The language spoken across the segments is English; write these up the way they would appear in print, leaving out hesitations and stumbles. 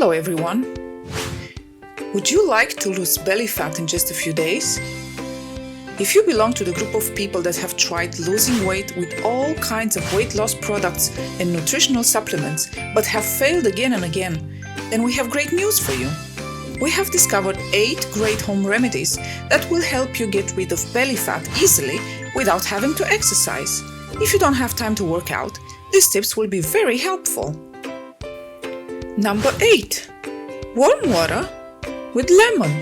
Hello everyone! Would you like to lose belly fat in just a few days? If you belong to the group of people that have tried losing weight with all kinds of weight loss products and nutritional supplements but have failed again and again, then we have great news for you. We have discovered 8 great home remedies that will help you get rid of belly fat easily without having to exercise. If you don't have time to work out, these tips will be very helpful. Number 8. Warm water with lemon.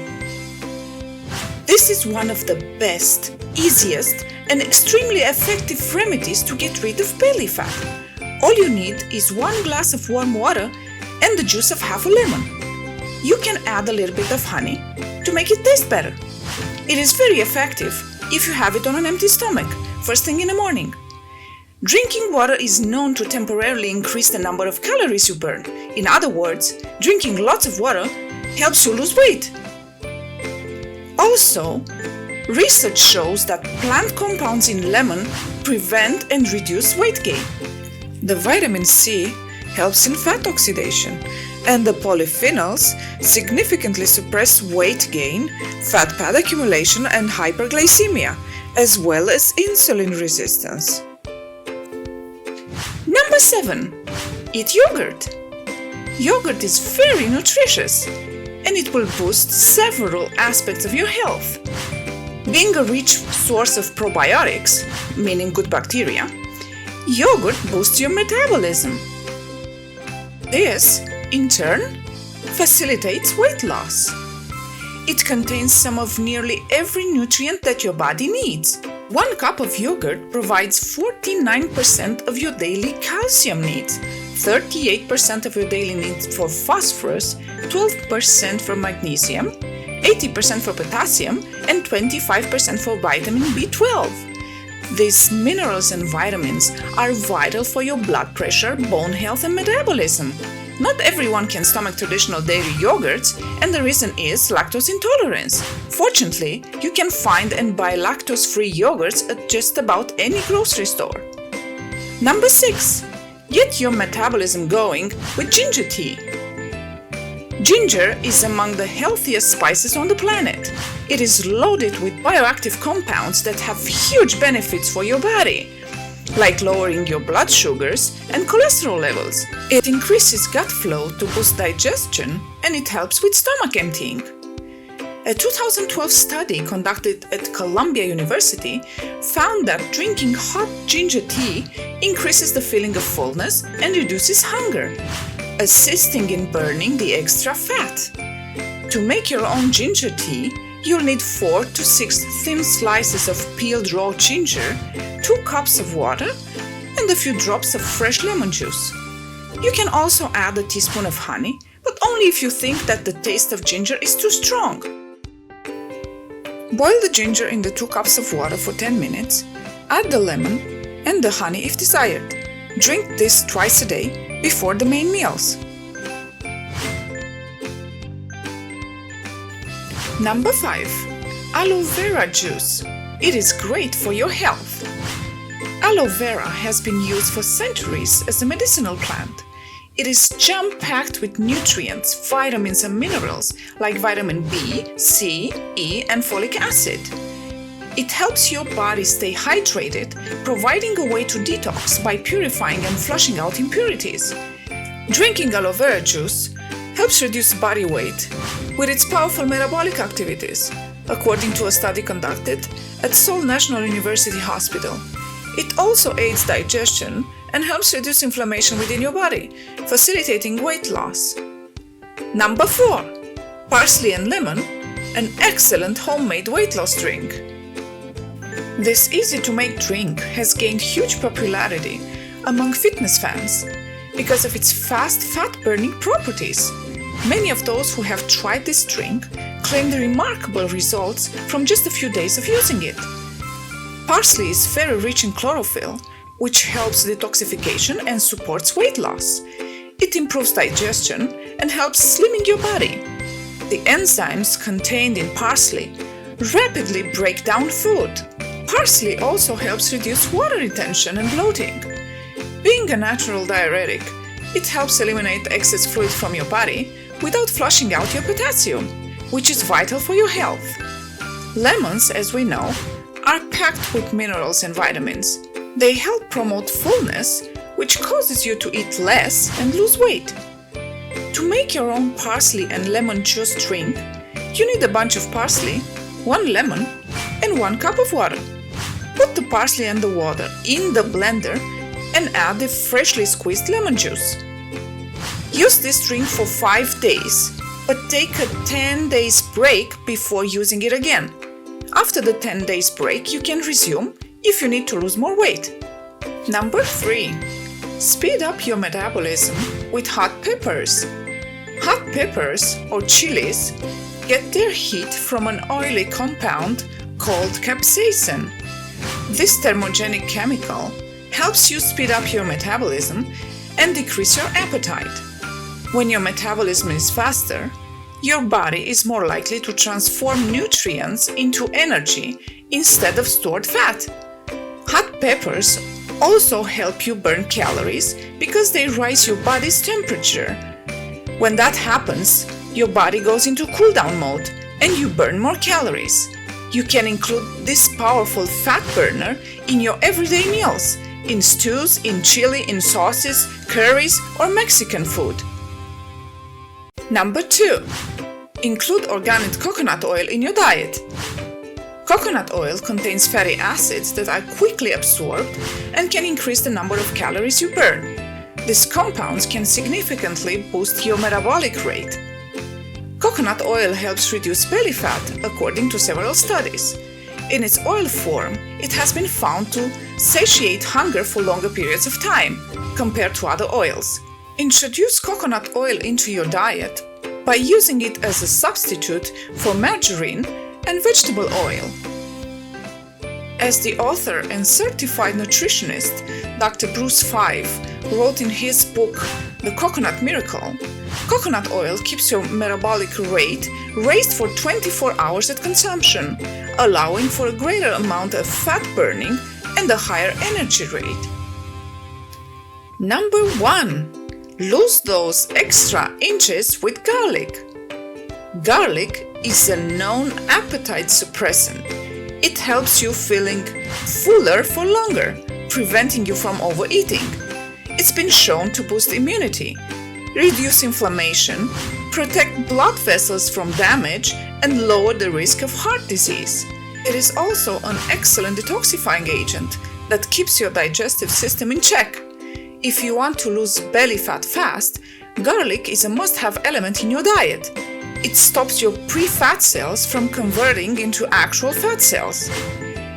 This is one of the best, easiest, and extremely effective remedies to get rid of belly fat. All you need is 1 glass of warm water and the juice of half a lemon. You can add a little bit of honey to make it taste better. It is very effective if you have it on an empty stomach, first thing in the morning. Drinking water is known to temporarily increase the number of calories you burn. In other words, drinking lots of water helps you lose weight. Also, research shows that plant compounds in lemon prevent and reduce weight gain. The vitamin C helps in fat oxidation, and the polyphenols significantly suppress weight gain, fat pad accumulation, and hyperglycemia, as well as insulin resistance. Number 7. Eat yogurt. Yogurt is very nutritious, and it will boost several aspects of your health. Being a rich source of probiotics, meaning good bacteria, yogurt boosts your metabolism. This, in turn, facilitates weight loss. It contains some of nearly every nutrient that your body needs. 1 cup of yogurt provides 49% of your daily calcium needs, 38% of your daily needs for phosphorus, 12% for magnesium, 80% for potassium, and 25% for vitamin B12. These minerals and vitamins are vital for your blood pressure, bone health, and metabolism. Not everyone can stomach traditional dairy yogurts, and the reason is lactose intolerance. Fortunately, you can find and buy lactose-free yogurts at just about any grocery store. Number 6. Get your metabolism going with ginger tea. Ginger is among the healthiest spices on the planet. It is loaded with bioactive compounds that have huge benefits for your body, like lowering your blood sugars and cholesterol levels. It increases gut flow to boost digestion, and it helps with stomach emptying. A 2012 study conducted at Columbia University found that drinking hot ginger tea increases the feeling of fullness and reduces hunger, assisting in burning the extra fat. To make your own ginger tea, you'll need 4 to 6 thin slices of peeled raw ginger, 2 cups of water, and a few drops of fresh lemon juice. You can also add a teaspoon of honey, but only if you think that the taste of ginger is too strong. Boil the ginger in the 2 cups of water for 10 minutes, add the lemon and the honey if desired. Drink this twice a day before the main meals. Number 5. Aloe vera juice. It is great for your health. Aloe vera has been used for centuries as a medicinal plant. It is jam-packed with nutrients, vitamins, and minerals like vitamin B, C, E, and folic acid. It helps your body stay hydrated, providing a way to detox by purifying and flushing out impurities. Drinking aloe vera juice helps reduce body weight with its powerful metabolic activities, according to a study conducted at Seoul National University Hospital. It also aids digestion and helps reduce inflammation within your body, facilitating weight loss. Number 4. Parsley and lemon, an excellent homemade weight loss drink. This easy-to-make drink has gained huge popularity among fitness fans because of its fast fat-burning properties. Many of those who have tried this drink claim the remarkable results from just a few days of using it. Parsley is very rich in chlorophyll, which helps detoxification and supports weight loss. It improves digestion and helps slimming your body. The enzymes contained in parsley rapidly break down food. Parsley also helps reduce water retention and bloating. Being a natural diuretic, it helps eliminate excess fluid from your body, without flushing out your potassium, which is vital for your health. Lemons, as we know, are packed with minerals and vitamins. They help promote fullness, which causes you to eat less and lose weight. To make your own parsley and lemon juice drink, you need a bunch of parsley, 1 lemon, and 1 cup of water. Put the parsley and the water in the blender and add the freshly squeezed lemon juice. Use this drink for 5 days, but take a 10 days break before using it again. After the 10 days break, you can resume if you need to lose more weight. Number 3. Speed up your metabolism with hot peppers. Hot peppers, or chilies, get their heat from an oily compound called capsaicin. This thermogenic chemical helps you speed up your metabolism and decrease your appetite. When your metabolism is faster, your body is more likely to transform nutrients into energy instead of stored fat. Hot peppers also help you burn calories because they rise your body's temperature. When that happens, your body goes into cool-down mode and you burn more calories. You can include this powerful fat burner in your everyday meals, in stews, in chili, in sauces, curries, or Mexican food. Number 2. Include organic coconut oil in your diet. Coconut oil contains fatty acids that are quickly absorbed and can increase the number of calories you burn. These compounds can significantly boost your metabolic rate. Coconut oil helps reduce belly fat, according to several studies. In its oil form, it has been found to satiate hunger for longer periods of time, compared to other oils. Introduce coconut oil into your diet by using it as a substitute for margarine and vegetable oil. As the author and certified nutritionist Dr. Bruce Five wrote in his book The Coconut Miracle, coconut oil keeps your metabolic rate raised for 24 hours at consumption, allowing for a greater amount of fat burning and a higher energy rate. Number 1. Lose those extra inches with garlic. Garlic is a known appetite suppressant. It helps you feeling fuller for longer, preventing you from overeating. It's been shown to boost immunity, reduce inflammation, protect blood vessels from damage, and lower the risk of heart disease. It is also an excellent detoxifying agent that keeps your digestive system in check. If you want to lose belly fat fast, garlic is a must-have element in your diet. It stops your pre-fat cells from converting into actual fat cells.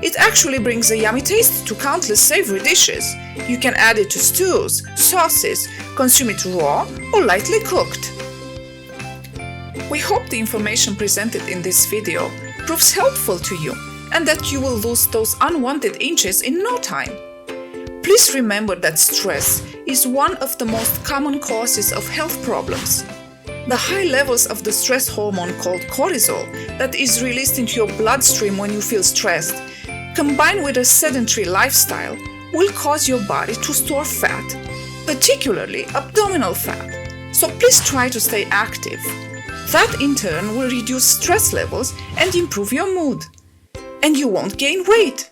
It actually brings a yummy taste to countless savory dishes. You can add it to stews, sauces, consume it raw or lightly cooked. We hope the information presented in this video proves helpful to you and that you will lose those unwanted inches in no time. Please remember that stress is one of the most common causes of health problems. The high levels of the stress hormone called cortisol that is released into your bloodstream when you feel stressed, combined with a sedentary lifestyle, will cause your body to store fat, particularly abdominal fat. So please try to stay active. That in turn will reduce stress levels and improve your mood. And you won't gain weight.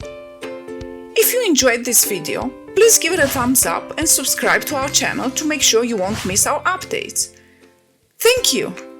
If you enjoyed this video, please give it a thumbs up and subscribe to our channel to make sure you won't miss our updates. Thank you!